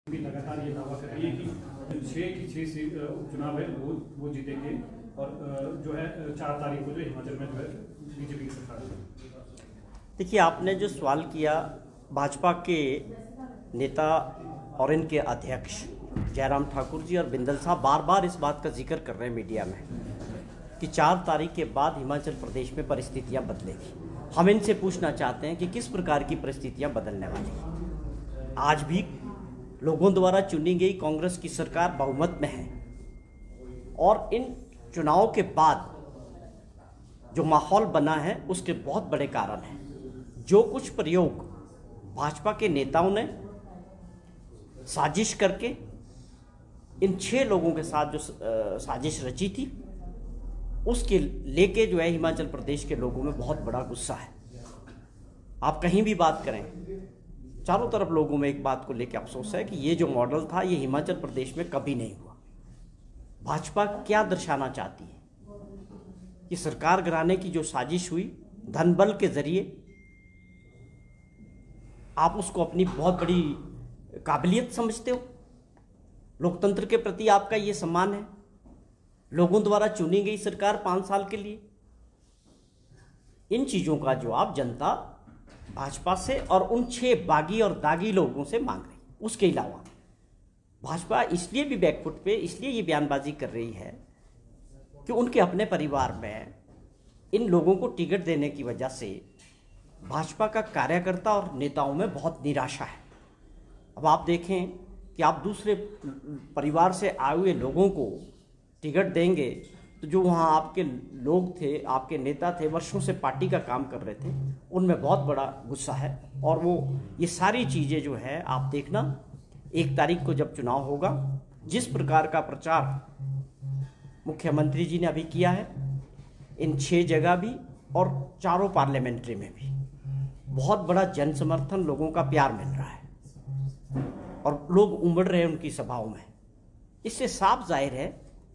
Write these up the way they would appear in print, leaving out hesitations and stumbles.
भी लगातार ये दावा कर रही है कि 6 की 6 उपचुनाव है वो जीतेंगे और जो है 4 तारीख को जो हिमाचल में जो है बीजेपी की सरकार है। देखिए, आपने जो सवाल किया, भाजपा के नेता और इनके अध्यक्ष जयराम ठाकुर जी और बिंदल साहब बार बार इस बात का जिक्र कर रहे हैं मीडिया में कि 4 तारीख के बाद हिमाचल प्रदेश में परिस्थितियां बदलेगी। हम इनसे पूछना चाहते हैं कि किस प्रकार की परिस्थितियां बदलने वाली हैं। आज भी लोगों द्वारा चुनी गई कांग्रेस की सरकार बहुमत में है और इन चुनाव के बाद जो माहौल बना है उसके बहुत बड़े कारण हैं। जो कुछ प्रयोग भाजपा के नेताओं ने साजिश करके इन 6 लोगों के साथ जो साजिश रची थी, उसके लेके जो है हिमाचल प्रदेश के लोगों में बहुत बड़ा गुस्सा है। आप कहीं भी बात करें, चारों तरफ लोगों में एक बात को लेके अफसोस है कि ये जो मॉडल था ये हिमाचल प्रदेश में कभी नहीं हुआ। भाजपा क्या दर्शाना चाहती है कि सरकार गिराने की जो साजिश हुई धन बल के जरिए, आप उसको अपनी बहुत बड़ी काबिलियत समझते हो। लोकतंत्र के प्रति आपका ये सम्मान है। लोगों द्वारा चुनी गई सरकार 5 साल के लिए, इन चीजों का जवाब जनता भाजपा से और उन 6 बागी और दागी लोगों से मांग रही। उसके अलावा भाजपा इसलिए भी बैकफुट पे इसलिए ये बयानबाजी कर रही है कि उनके अपने परिवार में इन लोगों को टिकट देने की वजह से भाजपा का कार्यकर्ता और नेताओं में बहुत निराशा है। अब आप देखें कि आप दूसरे परिवार से आए हुए लोगों को टिकट देंगे तो जो वहाँ आपके लोग थे, आपके नेता थे, वर्षों से पार्टी का काम कर रहे थे, उनमें बहुत बड़ा गुस्सा है। और वो ये सारी चीज़ें जो है आप देखना 1 तारीख को जब चुनाव होगा, जिस प्रकार का प्रचार मुख्यमंत्री जी ने अभी किया है इन 6 जगह भी और चारों पार्लियामेंट्री में भी, बहुत बड़ा जन समर्थन, लोगों का प्यार मिल रहा है और लोग उमड़ रहे हैं उनकी सभाओं में। इससे साफ जाहिर है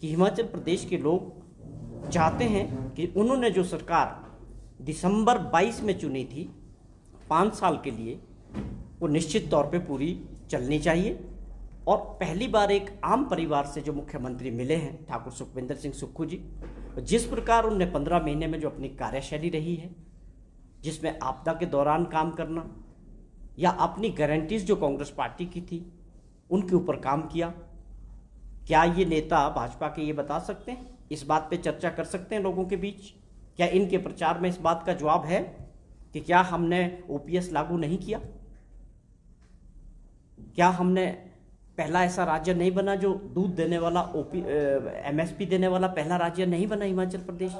कि हिमाचल प्रदेश के लोग चाहते हैं कि उन्होंने जो सरकार दिसंबर 22 में चुनी थी 5 साल के लिए, वो निश्चित तौर पे पूरी चलनी चाहिए। और पहली बार एक आम परिवार से जो मुख्यमंत्री मिले हैं ठाकुर सुखविंदर सिंह सुक्खू जी, जिस प्रकार उनने 15 महीने में जो अपनी कार्यशैली रही है, जिसमें आपदा के दौरान काम करना या अपनी गारंटीज जो कांग्रेस पार्टी की थी उनके ऊपर काम किया, क्या ये नेता भाजपा के ये बता सकते हैं? इस बात पे चर्चा कर सकते हैं लोगों के बीच? क्या इनके प्रचार में इस बात का जवाब है कि क्या हमने ओपीएस लागू नहीं किया? क्या हमने पहला ऐसा राज्य नहीं बना जो दूध देने वाला एमएसपी देने वाला पहला राज्य नहीं बना हिमाचल प्रदेश?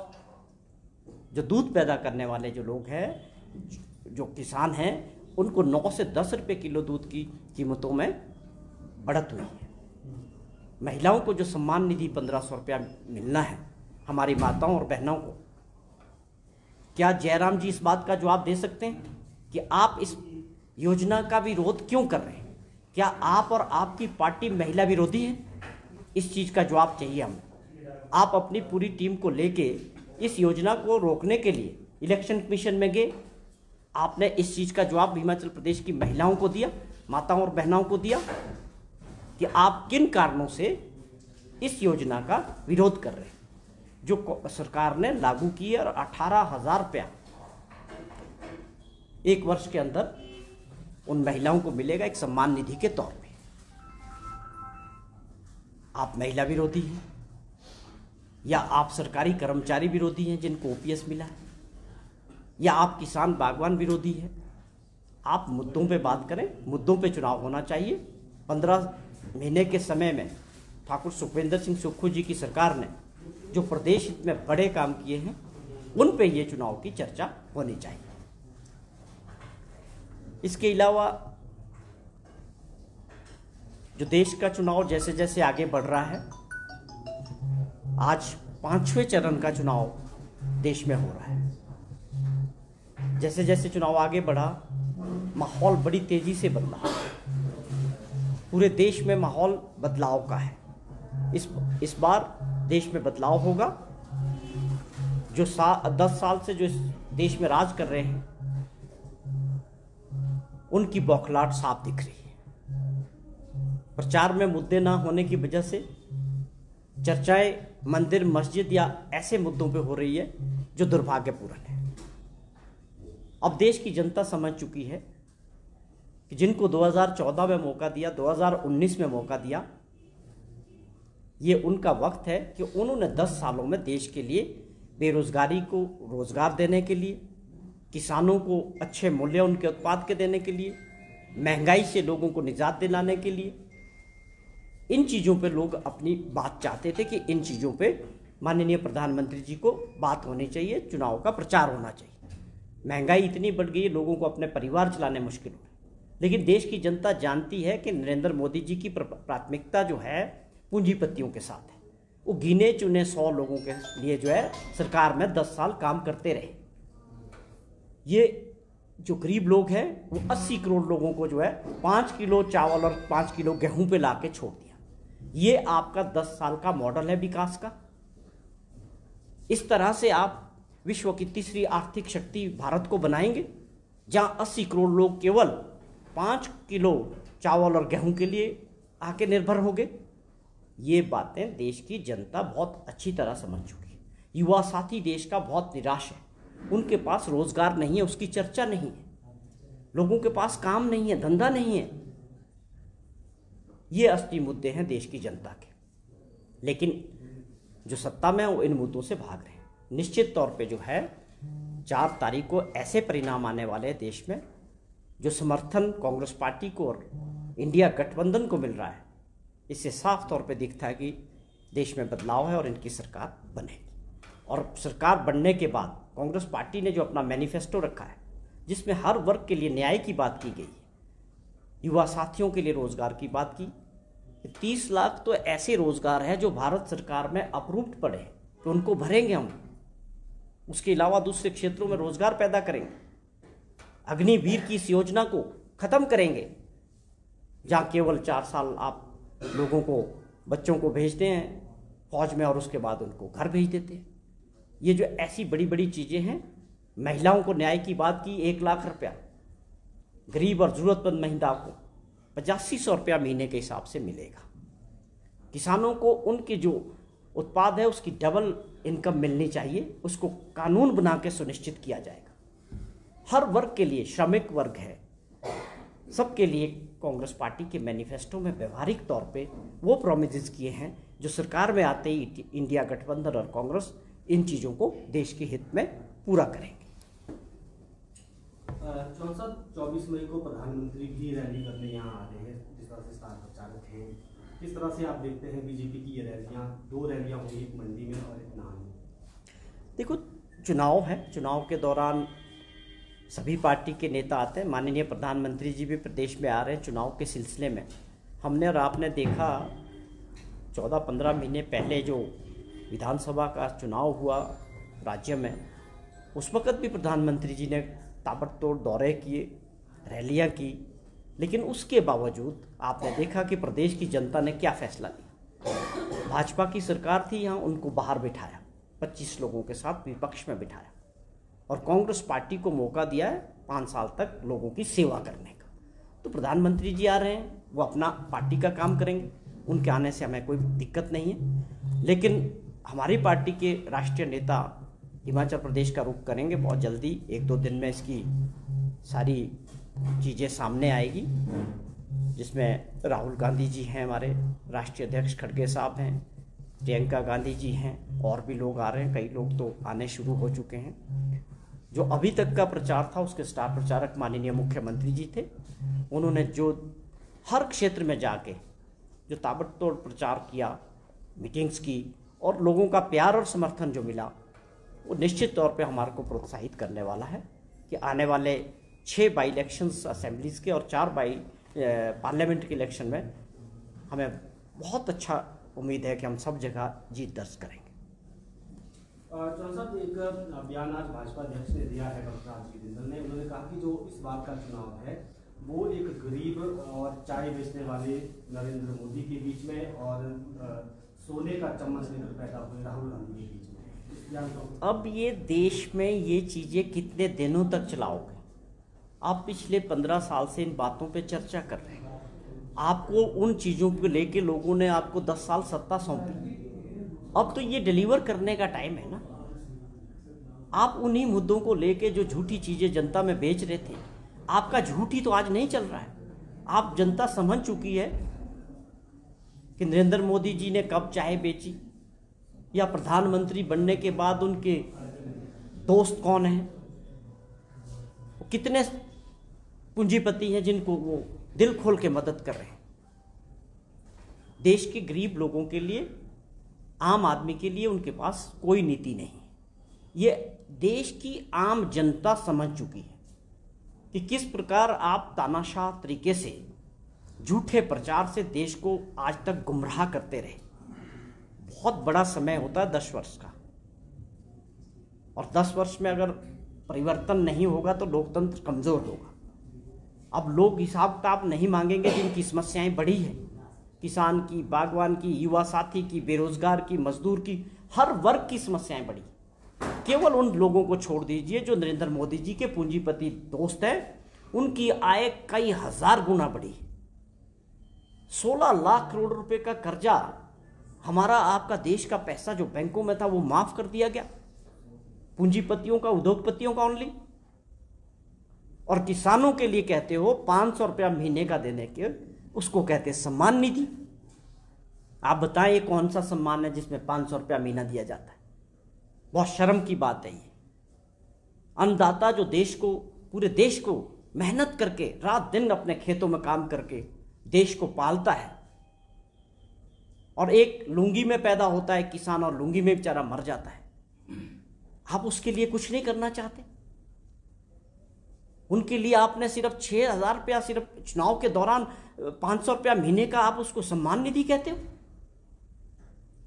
जो दूध पैदा करने वाले जो लोग हैं, जो किसान हैं, उनको 9 से 10 रुपये किलो दूध की कीमतों में बढ़त हुई है। महिलाओं को जो सम्मान निधि 1500 रुपया मिलना है, हमारी माताओं और बहनों को, क्या जयराम जी इस बात का जवाब दे सकते हैं कि आप इस योजना का विरोध क्यों कर रहे हैं? क्या आप और आपकी पार्टी महिला विरोधी है? इस चीज़ का जवाब चाहिए हमें। आप अपनी पूरी टीम को लेके इस योजना को रोकने के लिए इलेक्शन कमीशन में गए, आपने इस चीज़ का जवाब हिमाचल प्रदेश की महिलाओं को दिया, माताओं और बहनों को दिया कि आप किन कारणों से इस योजना का विरोध कर रहे हैं जो सरकार ने लागू की है। और 18,000 रुपया 1 वर्ष के अंदर उन महिलाओं को मिलेगा एक सम्मान निधि के तौर पे। आप महिला विरोधी हैं या आप सरकारी कर्मचारी विरोधी हैं जिनको ओपीएस मिला है, या आप किसान बागवान विरोधी हैं? आप मुद्दों पे बात करें, मुद्दों पे चुनाव होना चाहिए। 15 महीने के समय में ठाकुर सुखविंदर सिंह सुक्खू जी की सरकार ने जो प्रदेश में बड़े काम किए हैं, उन पे ये चुनाव की चर्चा होनी चाहिए। इसके अलावा जो देश का चुनाव जैसे जैसे आगे बढ़ रहा है, आज 5वें चरण का चुनाव देश में हो रहा है। जैसे जैसे चुनाव आगे बढ़ा, माहौल बड़ी तेजी से बदला। पूरे देश में माहौल बदलाव का है। इस बार देश में बदलाव होगा। जो 10 साल से जो इस देश में राज कर रहे हैं, उनकी बौखलाहट साफ दिख रही है। प्रचार में मुद्दे ना होने की वजह से चर्चाएं मंदिर मस्जिद या ऐसे मुद्दों पे हो रही है जो दुर्भाग्यपूर्ण है। अब देश की जनता समझ चुकी है कि जिनको 2014 में मौका दिया, 2019 में मौका दिया, ये उनका वक्त है कि उन्होंने 10 सालों में देश के लिए बेरोजगारी को रोजगार देने के लिए, किसानों को अच्छे मूल्य उनके उत्पाद के देने के लिए, महंगाई से लोगों को निजात दिलाने के लिए, इन चीज़ों पे लोग अपनी बात चाहते थे कि इन चीज़ों पे माननीय प्रधानमंत्री जी को बात होनी चाहिए, चुनाव का प्रचार होना चाहिए। महंगाई इतनी बढ़ गई है, लोगों को अपने परिवार चलाने मुश्किल हो रहे हैं। लेकिन देश की जनता जानती है कि नरेंद्र मोदी जी की प्राथमिकता जो है पूंजीपतियों के साथ है। वो गिने चुने 100 लोगों के लिए जो है सरकार में 10 साल काम करते रहे। ये जो गरीब लोग हैं वो 80 करोड़ लोगों को जो है 5 किलो चावल और 5 किलो गेहूं पे ला के छोड़ दिया। ये आपका 10 साल का मॉडल है विकास का। इस तरह से आप विश्व की तीसरी आर्थिक शक्ति भारत को बनाएंगे, जहां 80 करोड़ लोग केवल 5 किलो चावल और गेहूं के लिए आके निर्भर होंगे। ये बातें देश की जनता बहुत अच्छी तरह समझ चुकी है। युवा साथी देश का बहुत निराश है, उनके पास रोजगार नहीं है, उसकी चर्चा नहीं है, लोगों के पास काम नहीं है, धंधा नहीं है। ये असली मुद्दे हैं देश की जनता के। लेकिन जो सत्ता में है वो इन मुद्दों से भाग रहे हैं। निश्चित तौर पे जो है 4 तारीख को ऐसे परिणाम आने वाले हैं देश में, जो समर्थन कांग्रेस पार्टी को और इंडिया गठबंधन को मिल रहा है, इससे साफ तौर पे दिखता है कि देश में बदलाव है और इनकी सरकार बनेगी। और सरकार बनने के बाद कांग्रेस पार्टी ने जो अपना मैनिफेस्टो रखा है, जिसमें हर वर्ग के लिए न्याय की बात की गई है, युवा साथियों के लिए रोजगार की बात की, 30 लाख तो ऐसे रोजगार है जो भारत सरकार में अप्रूव्ड पड़े हैं, तो उनको भरेंगे हम। उसके अलावा दूसरे क्षेत्रों में रोजगार पैदा करेंगे। अग्निवीर की इस योजना को खत्म करेंगे, जहाँ केवल 4 साल आप लोगों को, बच्चों को भेजते हैं फौज में और उसके बाद उनको घर भेज देते हैं। ये जो ऐसी बड़ी बड़ी चीज़ें हैं, महिलाओं को न्याय की बात की, 1 लाख रुपया गरीब और ज़रूरतमंद महिला को 8500 रुपया महीने के हिसाब से मिलेगा। किसानों को उनके जो उत्पाद है उसकी डबल इनकम मिलनी चाहिए, उसको कानून बना के सुनिश्चित किया जाएगा। हर वर्ग के लिए, श्रमिक वर्ग है, सबके लिए कांग्रेस पार्टी के मैनिफेस्टो में व्यवहारिक तौर पे वो प्रॉमिसेस किए हैं जो सरकार में आते ही इंडिया गठबंधन और कांग्रेस इन चीज़ों को देश के हित में पूरा करेंगे। साहब 24 मई को प्रधानमंत्री भी रैली करने यहाँ आ रहे हैं, जिस तरह से स्टार प्रचारक हैं, किस तरह से आप देखते हैं बीजेपी की ये रैलियाँ? 2 रैलियाँ होंगी, एक मंडी में और एक नाहन में। देखो, चुनाव है, चुनाव के दौरान सभी पार्टी के नेता आते हैं। माननीय प्रधानमंत्री जी भी प्रदेश में आ रहे हैं चुनाव के सिलसिले में। हमने और आपने देखा 14-15 महीने पहले जो विधानसभा का चुनाव हुआ राज्य में, उस वक़्त भी प्रधानमंत्री जी ने ताबड़तोड़ दौरे किए, रैलियां की, लेकिन उसके बावजूद आपने देखा कि प्रदेश की जनता ने क्या फैसला लिया। भाजपा की सरकार थी, यहाँ उनको बाहर बिठाया, 25 लोगों के साथ विपक्ष में बिठाया, और कांग्रेस पार्टी को मौका दिया है 5 साल तक लोगों की सेवा करने का। तो प्रधानमंत्री जी आ रहे हैं, वो अपना पार्टी का काम करेंगे, उनके आने से हमें कोई दिक्कत नहीं है। लेकिन हमारी पार्टी के राष्ट्रीय नेता हिमाचल प्रदेश का रुख करेंगे बहुत जल्दी, 1-2 दिन में इसकी सारी चीज़ें सामने आएगी, जिसमें राहुल गांधी जी हैं, हमारे राष्ट्रीय अध्यक्ष खड़गे साहब हैं, प्रियंका गांधी जी हैं, और भी लोग आ रहे हैं, कई लोग तो आने शुरू हो चुके हैं। जो अभी तक का प्रचार था उसके स्टार प्रचारक माननीय मुख्यमंत्री जी थे। उन्होंने जो हर क्षेत्र में जाके जो ताबड़तोड़ प्रचार किया, मीटिंग्स की, और लोगों का प्यार और समर्थन जो मिला, वो निश्चित तौर पे हमारे को प्रोत्साहित करने वाला है कि आने वाले 6 बाई इलेक्शंस असेंबलीज के और 4 बाई पार्लियामेंट के इलेक्शन में हमें बहुत अच्छा उम्मीद है कि हम सब जगह जीत दर्ज करेंगे। चौहान साहब, एक बयान आज भाजपा अध्यक्ष ने दिया है, डॉक्टर राजीव बिंदल ने। उन्होंने कहा कि जो इस बार का चुनाव है वो एक गरीब और चाय बेचने वाले नरेंद्र मोदी के बीच में और सोने का चम्मच लेकर पैदा हुए राहुल गांधी के बीच में। अब ये देश में ये चीज़ें कितने दिनों तक चलाओगे? आप पिछले 15 साल से इन बातों पे चर्चा कर रहे हैं। आपको उन चीज़ों को लेके लोगों ने आपको 10 साल सत्ता सौंपी। अब तो ये डिलीवर करने का टाइम है ना। आप उन्हीं मुद्दों को लेके जो झूठी चीज़ें जनता में बेच रहे थे, आपका झूठी तो आज नहीं चल रहा है। आप जनता समझ चुकी है कि नरेंद्र मोदी जी ने कब चाय बेची, या प्रधानमंत्री बनने के बाद उनके दोस्त कौन हैं, कितने पूंजीपति हैं जिनको वो दिल खोल के मदद कर रहे हैं। देश के गरीब लोगों के लिए, आम आदमी के लिए उनके पास कोई नीति नहीं। ये देश की आम जनता समझ चुकी है कि किस प्रकार आप तानाशाह तरीके से झूठे प्रचार से देश को आज तक गुमराह करते रहे। बहुत बड़ा समय होता है 10 वर्ष का, और 10 वर्ष में अगर परिवर्तन नहीं होगा तो लोकतंत्र कमज़ोर होगा। अब लोग हिसाब किताब नहीं मांगेंगे जिनकी समस्याएं बड़ी हैं, किसान की, बागवान की, युवा साथी की, बेरोजगार की, मजदूर की, हर वर्ग की समस्याएं बड़ी। केवल उन लोगों को छोड़ दीजिए जो नरेंद्र मोदी जी के पूंजीपति दोस्त हैं, उनकी आय कई हजार गुना बढ़ी। 16 लाख करोड़ रुपए का कर्जा, हमारा आपका देश का पैसा जो बैंकों में था वो माफ कर दिया गया, पूंजीपतियों का, उद्योगपतियों का ओनली। और किसानों के लिए कहते हो 500 रुपया महीने का देने के, उसको कहते हैं सम्मान निधि। आप बताएं ये कौन सा सम्मान है जिसमें 500 रुपया महीना दिया जाता है? बहुत शर्म की बात है ये। अन्नदाता जो देश को, पूरे देश को मेहनत करके रात दिन अपने खेतों में काम करके देश को पालता है, और एक लुंगी में पैदा होता है किसान और लुंगी में बेचारा मर जाता है, आप उसके लिए कुछ नहीं करना चाहते? उनके लिए आपने सिर्फ 6,000 रुपया, सिर्फ चुनाव के दौरान 500 रुपया महीने का आप उसको सम्मान निधि कहते हो।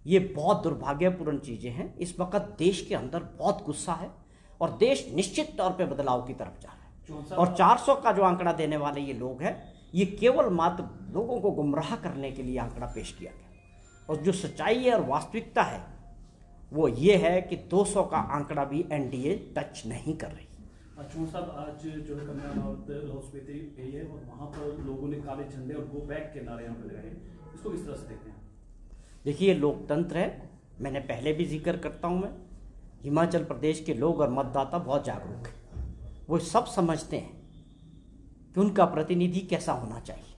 ये बहुत दुर्भाग्यपूर्ण चीजें हैं। इस वक्त देश के अंदर बहुत गुस्सा है और देश निश्चित तौर पे बदलाव की तरफ जा रहा है। और 400 का जो आंकड़ा देने वाले ये लोग हैं, ये केवल मात्र लोगों को गुमराह करने के लिए आंकड़ा पेश किया गया। और जो सच्चाई है और वास्तविकता है वो ये है कि 200 का आंकड़ा भी एनडीए टच नहीं कर रही। चौहान साहब, आज जो है कंगना रनावत लाहौल स्पीति गई है और वहाँ पर लोगों ने काले झंडे और गो बैक के नारे यहाँ पर लगाए, इसको किस तरह से देखते हैं? देखिए, लोकतंत्र है, मैंने पहले भी जिक्र करता हूँ मैं, हिमाचल प्रदेश के लोग और मतदाता बहुत जागरूक हैं। वो सब समझते हैं कि उनका प्रतिनिधि कैसा होना चाहिए,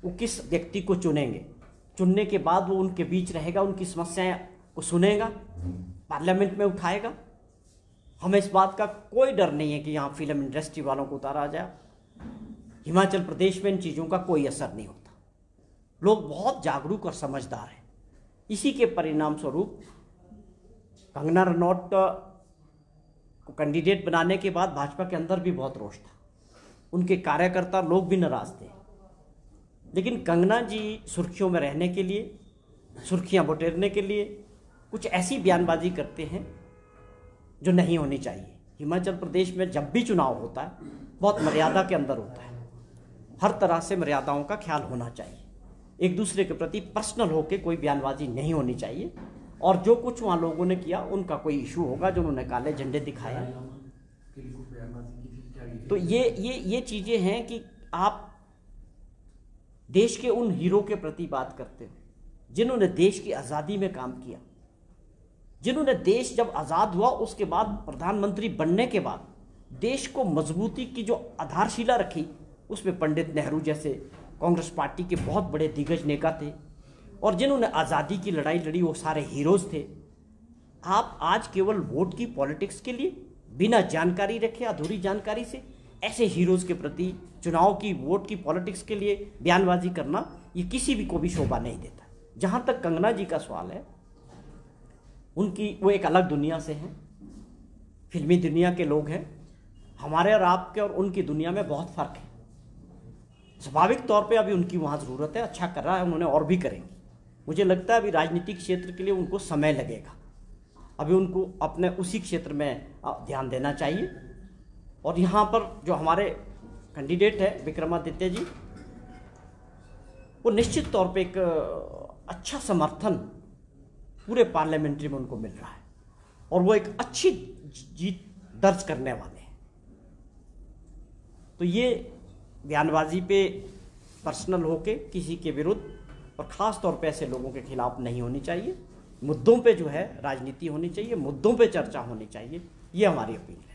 वो किस व्यक्ति को चुनेंगे, चुनने के बाद वो उनके बीच रहेगा, उनकी समस्याएं को सुनेगा, पार्लियामेंट में उठाएगा। हमें इस बात का कोई डर नहीं है कि यहाँ फिल्म इंडस्ट्री वालों को उतारा जाए। हिमाचल प्रदेश में इन चीज़ों का कोई असर नहीं होता। लोग बहुत जागरूक और समझदार हैं। इसी के परिणाम स्वरूप कंगना रनौत को कैंडिडेट बनाने के बाद भाजपा के अंदर भी बहुत रोष था, उनके कार्यकर्ता लोग भी नाराज थे। लेकिन कंगना जी सुर्खियों में रहने के लिए, सुर्खियां बटोरने के लिए कुछ ऐसी बयानबाजी करते हैं जो नहीं होनी चाहिए। हिमाचल प्रदेश में जब भी चुनाव होता है बहुत मर्यादा के अंदर होता है, हर तरह से मर्यादाओं का ख्याल होना चाहिए, एक दूसरे के प्रति पर्सनल होकर कोई बयानबाजी नहीं होनी चाहिए। और जो कुछ वहाँ लोगों ने किया उनका कोई इशू होगा, जो उन्होंने काले झंडे दिखाया, तो ये चीज़ें हैं कि आप देश के उन हीरो के प्रति बात करते हो जिन्होंने देश की आज़ादी में काम किया, जिन्होंने देश जब आज़ाद हुआ उसके बाद प्रधानमंत्री बनने के बाद देश को मजबूती की जो आधारशिला रखी, उसमें पंडित नेहरू जैसे कांग्रेस पार्टी के बहुत बड़े दिग्गज नेता थे, और जिन्होंने आज़ादी की लड़ाई लड़ी वो सारे हीरोज़ थे। आप आज केवल वोट की पॉलिटिक्स के लिए बिना जानकारी रखे, अधूरी जानकारी से ऐसे हीरोज़ के प्रति चुनाव की, वोट की पॉलिटिक्स के लिए बयानबाजी करना, ये किसी भी को भी शोभा नहीं देता। जहाँ तक कंगना जी का सवाल है, उनकी वो एक अलग दुनिया से हैं, फिल्मी दुनिया के लोग हैं। हमारे और आपके और उनकी दुनिया में बहुत फ़र्क है। स्वाभाविक तौर पे अभी उनकी वहाँ ज़रूरत है, अच्छा कर रहा है उन्होंने, और भी करेंगे। मुझे लगता है अभी राजनीतिक क्षेत्र के लिए उनको समय लगेगा, अभी उनको अपने उसी क्षेत्र में ध्यान देना चाहिए। और यहाँ पर जो हमारे कैंडिडेट है विक्रमादित्य जी, वो निश्चित तौर पे एक अच्छा समर्थन पूरे पार्लियामेंट्री में उनको मिल रहा है, और वो एक अच्छी जीत दर्ज करने वाले हैं। तो ये बयानबाजी पे पर्सनल होके किसी के विरुद्ध और ख़ास तौर पे ऐसे लोगों के खिलाफ नहीं होनी चाहिए। मुद्दों पे जो है राजनीति होनी चाहिए, मुद्दों पे चर्चा होनी चाहिए, ये हमारी अपील है।